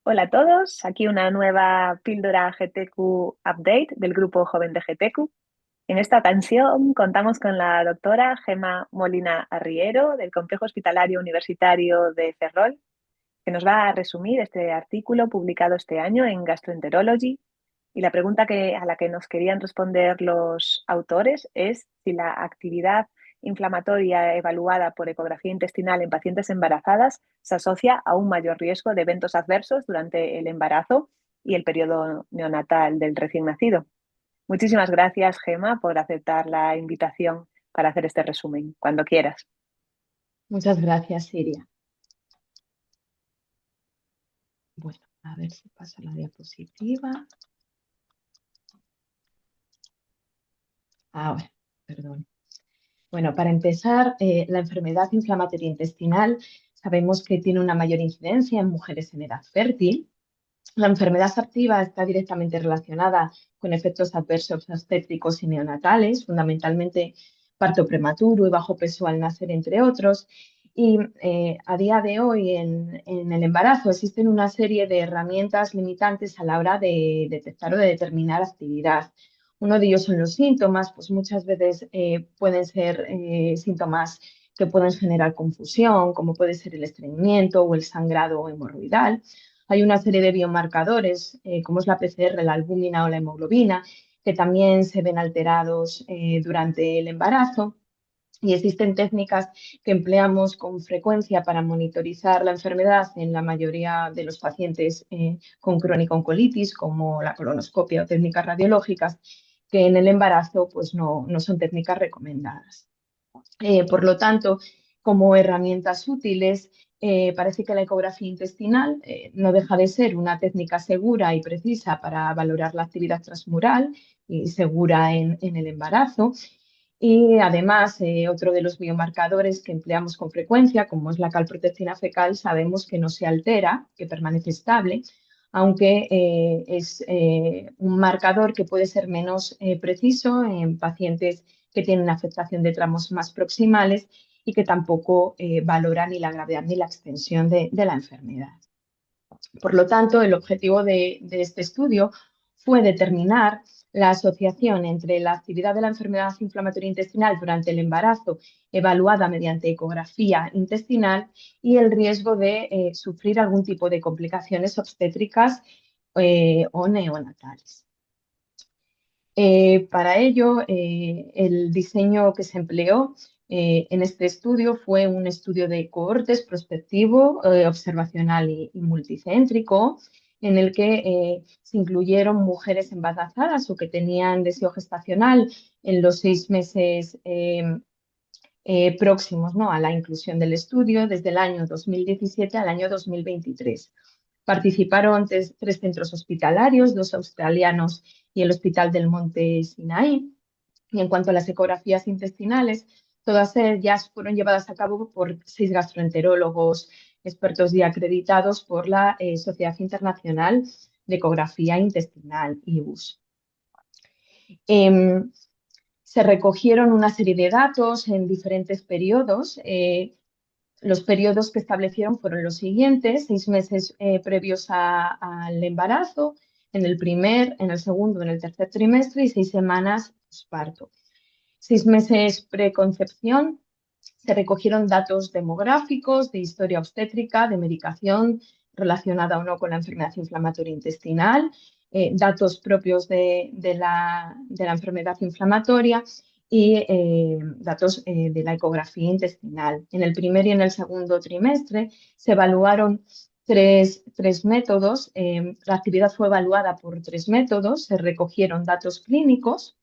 Hola a todos, aquí una nueva píldora GTQ Update del grupo joven de GTQ. En esta ocasión contamos con la doctora Gemma Molina Arriero del Complejo Hospitalario Universitario de Ferrol, que nos va a resumir este artículo publicado este año en Gastroenterology. Y la pregunta a la que nos querían responder los autores es si la actividad inflamatoria evaluada por ecografía intestinal en pacientes embarazadas se asocia a un mayor riesgo de eventos adversos durante el embarazo y el periodo neonatal del recién nacido. Muchísimas gracias, Gemma, por aceptar la invitación para hacer este resumen, cuando quieras. Muchas gracias, Siria. Bueno, a ver si pasa la diapositiva. Ahora, perdón. Bueno, para empezar, la enfermedad inflamatoria intestinal sabemos que tiene una mayor incidencia en mujeres en edad fértil. La enfermedad activa está directamente relacionada con efectos adversos obstétricos y neonatales, fundamentalmente parto prematuro y bajo peso al nacer, entre otros. Y a día de hoy en el embarazo existen una serie de herramientas limitantes a la hora de detectar o de determinar actividad. Uno de ellos son los síntomas, pues muchas veces pueden ser síntomas que pueden generar confusión, como puede ser el estreñimiento o el sangrado hemorroidal. Hay una serie de biomarcadores, como es la PCR, la albúmina o la hemoglobina, que también se ven alterados durante el embarazo. Y existen técnicas que empleamos con frecuencia para monitorizar la enfermedad en la mayoría de los pacientes con crónico-oncolitis, como la colonoscopia o técnicas radiológicas, que en el embarazo pues no son técnicas recomendadas. Por lo tanto, como herramientas útiles, parece que la ecografía intestinal no deja de ser una técnica segura y precisa para valorar la actividad transmural y segura en el embarazo. Y además, otro de los biomarcadores que empleamos con frecuencia, como es la calprotectina fecal, sabemos que no se altera, que permanece estable, aunque es un marcador que puede ser menos preciso en pacientes que tienen afectación de tramos más proximales y que tampoco valora ni la gravedad ni la extensión de la enfermedad. Por lo tanto, el objetivo de este estudio fue determinar la asociación entre la actividad de la enfermedad inflamatoria intestinal durante el embarazo, evaluada mediante ecografía intestinal, y el riesgo de sufrir algún tipo de complicaciones obstétricas o neonatales. Para ello, el diseño que se empleó en este estudio fue un estudio de cohortes prospectivo, observacional y multicéntrico, en el que se incluyeron mujeres embarazadas o que tenían deseo gestacional en los 6 meses próximos, ¿no?, a la inclusión del estudio, desde el año 2017 al año 2023. Participaron tres centros hospitalarios, dos australianos y el Hospital del Monte Sinaí. Y en cuanto a las ecografías intestinales, todas ellas fueron llevadas a cabo por 6 gastroenterólogos expertos y acreditados por la Sociedad Internacional de Ecografía Intestinal, IBUS. Se recogieron una serie de datos en diferentes periodos. Los periodos que establecieron fueron los siguientes: 6 meses previos al embarazo, en el primer, en el segundo, en el tercer trimestre, y 6 semanas posparto. 6 meses preconcepción, se recogieron datos demográficos, de historia obstétrica, de medicación relacionada o no con la enfermedad inflamatoria intestinal, datos propios de la enfermedad inflamatoria y datos de la ecografía intestinal. En el primer y en el segundo trimestre se evaluaron tres métodos. La actividad fue evaluada por 3 métodos. Se recogieron datos clínicos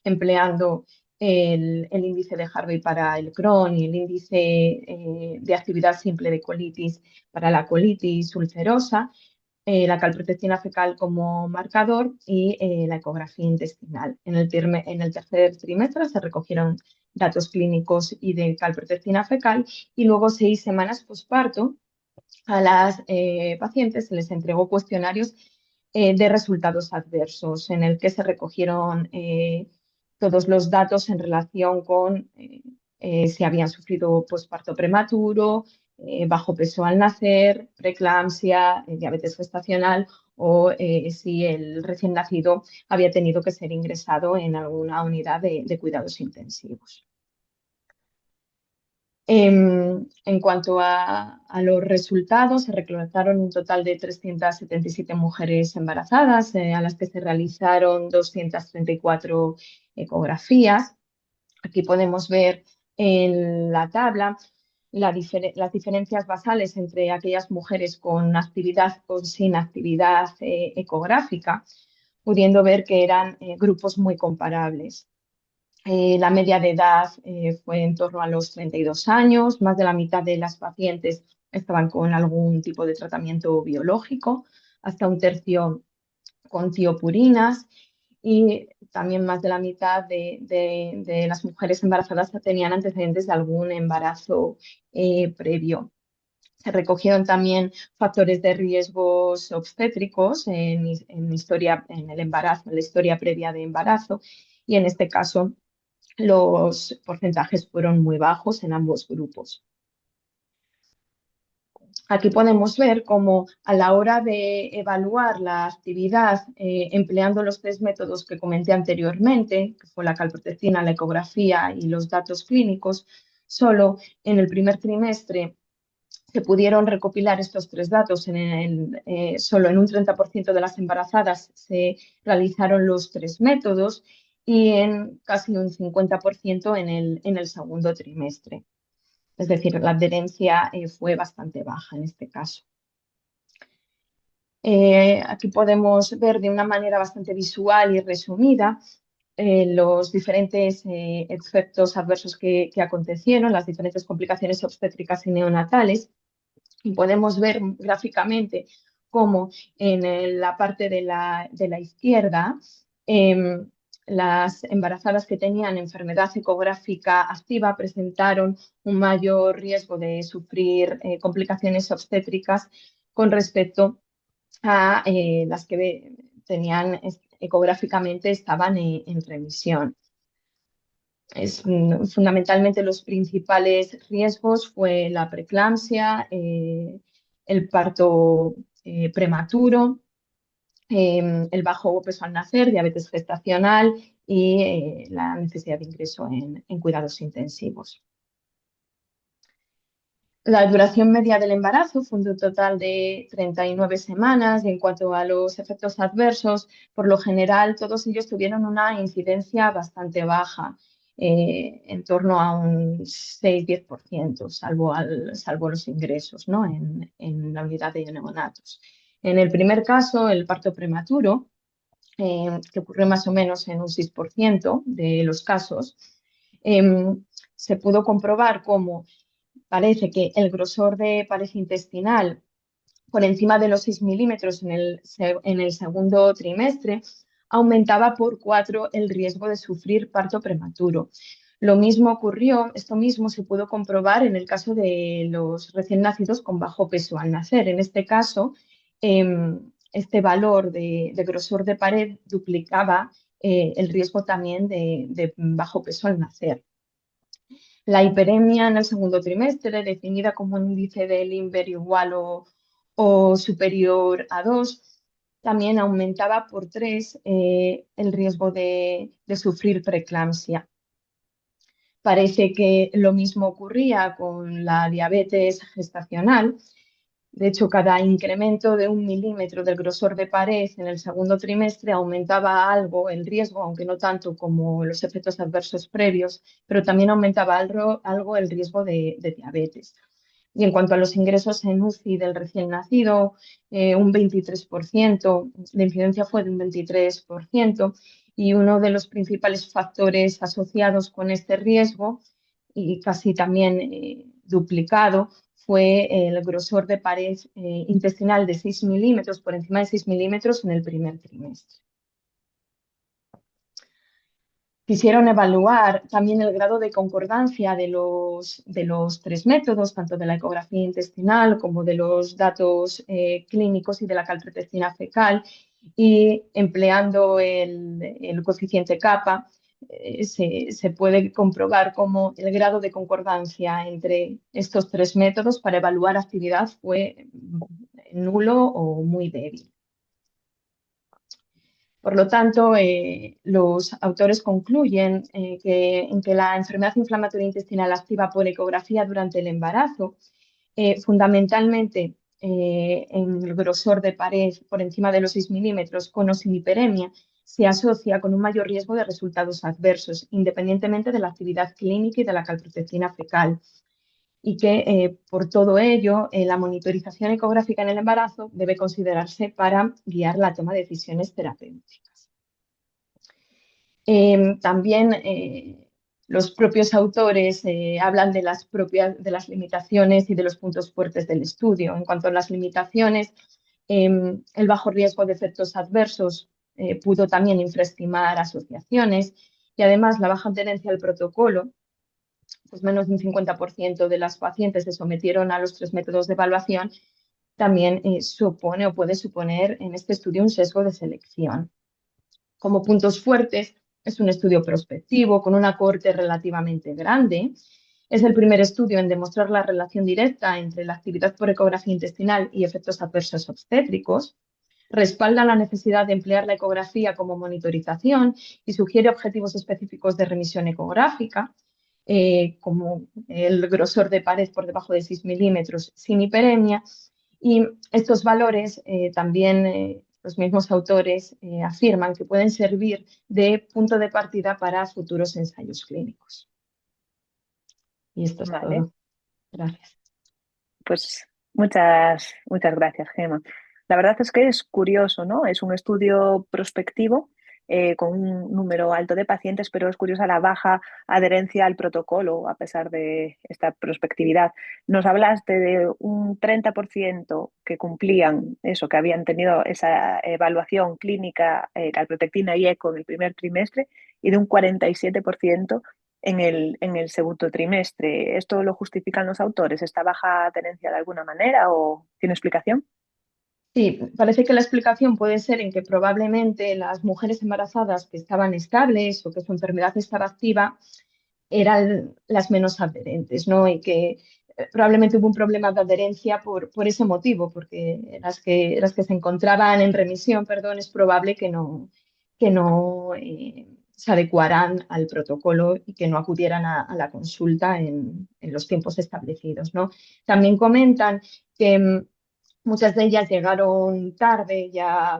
empleando el índice de Harvey para el Crohn y el índice de actividad simple de colitis para la colitis ulcerosa, la calprotectina fecal como marcador y la ecografía intestinal. En el tercer trimestre se recogieron datos clínicos y de calprotectina fecal, y luego 6 semanas posparto a las pacientes se les entregó cuestionarios de resultados adversos, en el que se recogieron todos los datos en relación con si habían sufrido posparto prematuro, bajo peso al nacer, preeclampsia, diabetes gestacional o si el recién nacido había tenido que ser ingresado en alguna unidad de cuidados intensivos. En cuanto a los resultados, se reclutaron un total de 377 mujeres embarazadas, a las que se realizaron 234 ecografías. Aquí podemos ver en la tabla las diferencias basales entre aquellas mujeres con actividad o sin actividad ecográfica, pudiendo ver que eran grupos muy comparables. La media de edad fue en torno a los 32 años, más de la mitad de las pacientes estaban con algún tipo de tratamiento biológico, hasta un tercio con tiopurinas y también más de la mitad de las mujeres embarazadas tenían antecedentes de algún embarazo previo. Se recogieron también factores de riesgos obstétricos en el embarazo, en la historia previa de embarazo, y en este caso los porcentajes fueron muy bajos en ambos grupos. Aquí podemos ver cómo a la hora de evaluar la actividad empleando los tres métodos que comenté anteriormente, que fue la calprotectina, la ecografía y los datos clínicos, solo en el primer trimestre se pudieron recopilar estos tres datos. Solo en un 30% de las embarazadas se realizaron los tres métodos y en casi un 50% en el segundo trimestre. Es decir, la adherencia fue bastante baja en este caso. Aquí podemos ver de una manera bastante visual y resumida los diferentes efectos adversos que acontecieron, las diferentes complicaciones obstétricas y neonatales. Y podemos ver gráficamente cómo en la parte de la izquierda las embarazadas que tenían enfermedad ecográfica activa presentaron un mayor riesgo de sufrir complicaciones obstétricas con respecto a las que tenían ecográficamente estaban en remisión. Fundamentalmente los principales riesgos fue la preeclampsia, el parto prematuro, el bajo peso al nacer, diabetes gestacional y la necesidad de ingreso en cuidados intensivos. La duración media del embarazo fue un total de 39 semanas y en cuanto a los efectos adversos, por lo general todos ellos tuvieron una incidencia bastante baja, en torno a un 6-10%, salvo los ingresos, ¿no? en la unidad de neonatos. En el primer caso, el parto prematuro, que ocurrió más o menos en un 6% de los casos, se pudo comprobar cómo parece que el grosor de pared intestinal por encima de los 6 milímetros en el segundo trimestre aumentaba por 4 el riesgo de sufrir parto prematuro. Lo mismo ocurrió, esto mismo se pudo comprobar en el caso de los recién nacidos con bajo peso al nacer. En este caso, este valor de grosor de pared duplicaba el riesgo también de bajo peso al nacer. La hiperemia en el segundo trimestre, definida como un índice de Lindbergh igual o superior a 2, también aumentaba por 3 el riesgo de sufrir preeclampsia. Parece que lo mismo ocurría con la diabetes gestacional. De hecho, cada incremento de 1 milímetro del grosor de pared en el segundo trimestre aumentaba algo el riesgo, aunque no tanto como los efectos adversos previos, pero también aumentaba algo el riesgo de diabetes. Y en cuanto a los ingresos en UCI del recién nacido, un 23%, la incidencia fue de un 23%, y uno de los principales factores asociados con este riesgo, y casi también duplicado, fue el grosor de pared intestinal de 6 milímetros, por encima de 6 milímetros en el primer trimestre. Quisieron evaluar también el grado de concordancia de los tres métodos, tanto de la ecografía intestinal como de los datos clínicos y de la calprotectina fecal, y empleando el coeficiente kappa, se puede comprobar cómo el grado de concordancia entre estos tres métodos para evaluar actividad fue nulo o muy débil. Por lo tanto, los autores concluyen en que la enfermedad inflamatoria intestinal activa por ecografía durante el embarazo, fundamentalmente en el grosor de pared por encima de los 6 milímetros con o sin hiperemia, se asocia con un mayor riesgo de resultados adversos, independientemente de la actividad clínica y de la calprotectina fecal. Y que por todo ello la monitorización ecográfica en el embarazo debe considerarse para guiar la toma de decisiones terapéuticas. También los propios autores hablan de de las limitaciones y de los puntos fuertes del estudio. En cuanto a las limitaciones, el bajo riesgo de efectos adversos pudo también infraestimar asociaciones y además la baja adherencia al protocolo, pues menos de un 50% de las pacientes se sometieron a los tres métodos de evaluación, también supone o puede suponer en este estudio un sesgo de selección. Como puntos fuertes, es un estudio prospectivo con una cohorte relativamente grande. Es el primer estudio en demostrar la relación directa entre la actividad por ecografía intestinal y efectos adversos obstétricos. Respalda la necesidad de emplear la ecografía como monitorización y sugiere objetivos específicos de remisión ecográfica, como el grosor de pared por debajo de 6 milímetros sin hiperemia. Y estos valores también los mismos autores afirman que pueden servir de punto de partida para futuros ensayos clínicos. Y esto es Vale, todo. Gracias. pues muchas gracias, Gemma. La verdad es que es curioso, ¿no? Es un estudio prospectivo con un número alto de pacientes, pero es curiosa la baja adherencia al protocolo a pesar de esta prospectividad. Nos hablaste de un 30% que cumplían eso, que habían tenido esa evaluación clínica, calprotectina y eco en el primer trimestre, y de un 47% en el segundo trimestre. ¿Esto lo justifican los autores? ¿Esta baja tenencia de alguna manera o tiene explicación? Sí, parece que la explicación puede ser en que probablemente las mujeres embarazadas que estaban estables o que su enfermedad estaba activa eran las menos adherentes, ¿no? Y que probablemente hubo un problema de adherencia por ese motivo, porque las que se encontraban en remisión, perdón, es probable que no se adecuaran al protocolo y que no acudieran a la consulta en los tiempos establecidos, ¿no? También comentan que muchas de ellas llegaron tarde, ya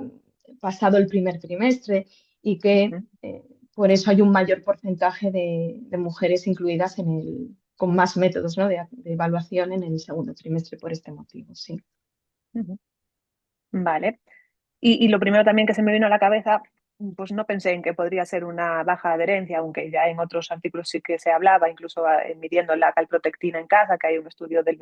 pasado el primer trimestre, y que Ujú, por eso hay un mayor porcentaje de mujeres incluidas con más métodos, ¿no? de evaluación en el segundo trimestre por este motivo, sí. ujú. Vale. Y lo primero también que se me vino a la cabeza, pues no pensé en que podría ser una baja adherencia, aunque ya en otros artículos sí que se hablaba, incluso midiendo la calprotectina en casa, que hay un estudio del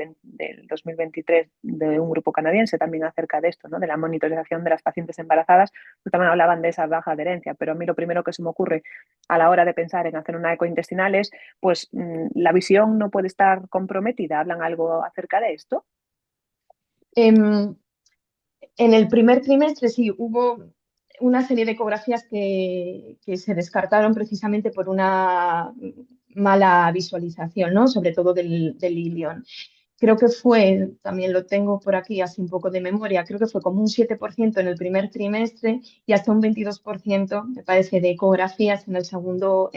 2023 de un grupo canadiense también acerca de esto, ¿no? De la monitorización de las pacientes embarazadas, pues también hablaban de esa baja adherencia. Pero a mí lo primero que se me ocurre a la hora de pensar en hacer una ecointestinal es, pues la visión no puede estar comprometida. ¿Hablan algo acerca de esto? Em, En el primer trimestre sí hubo una serie de ecografías que se descartaron precisamente por una mala visualización, ¿no? Sobre todo del ilion. Creo que fue, también lo tengo por aquí así un poco de memoria, creo que fue como un 7% en el primer trimestre y hasta un 22%, me parece, de ecografías en el segundo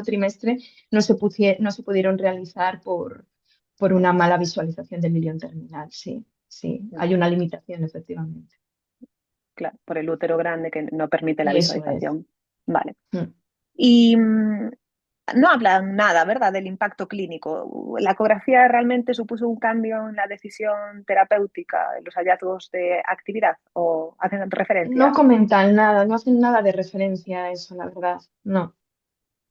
trimestre no se pudieron realizar por una mala visualización del ilion terminal. Sí, sí, hay una limitación efectivamente. Claro, por el útero grande que no permite la Eso es. visualización. Vale. Mm. Y no hablan nada, ¿verdad?, del impacto clínico. ¿La ecografía realmente supuso un cambio en la decisión terapéutica, en los hallazgos de actividad? ¿O hacen No referencia? comentan nada, no hacen nada de referencia a eso, la verdad. No,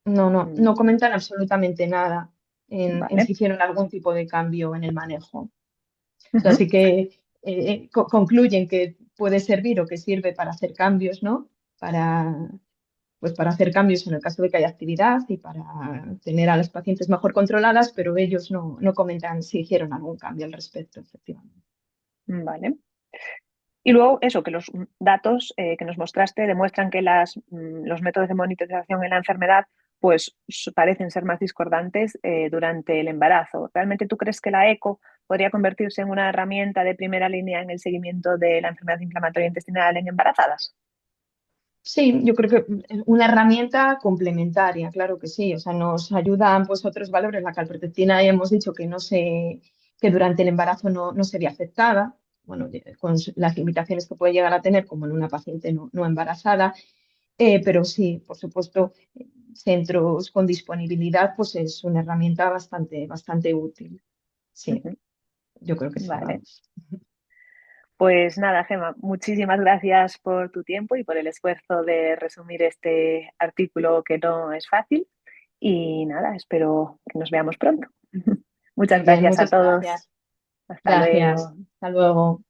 no Mm, comentan absolutamente nada en vale. si hicieron algún tipo de cambio en el manejo. O sea, Ujú, sí que concluyen que puede servir o que sirve para hacer cambios, ¿no? Para, pues para hacer cambios en el caso de que haya actividad y para tener a las pacientes mejor controladas, pero ellos no comentan si hicieron algún cambio al respecto, efectivamente. vale. Y luego eso, que los datos que nos mostraste demuestran que los métodos de monitorización en la enfermedad pues parecen ser más discordantes durante el embarazo. ¿Realmente tú crees que la eco podría convertirse en una herramienta de primera línea en el seguimiento de la enfermedad inflamatoria intestinal en embarazadas? Sí, yo creo que una herramienta complementaria, claro que sí. O sea, nos ayudan pues otros valores. La calprotectina ya hemos dicho que que durante el embarazo no se ve afectada, bueno, con las limitaciones que puede llegar a tener, como en una paciente no embarazada. Pero sí, por supuesto, centros con disponibilidad, pues es una herramienta bastante útil. Sí, Ujú. yo creo que sí, Vale. vamos. Pues nada, Gemma, muchísimas gracias por tu tiempo y por el esfuerzo de resumir este artículo que no es fácil. Y nada, espero que nos veamos pronto. Muy Muchas bien, gracias a muchas todos. gracias. Hasta Gracias. luego. Hasta luego.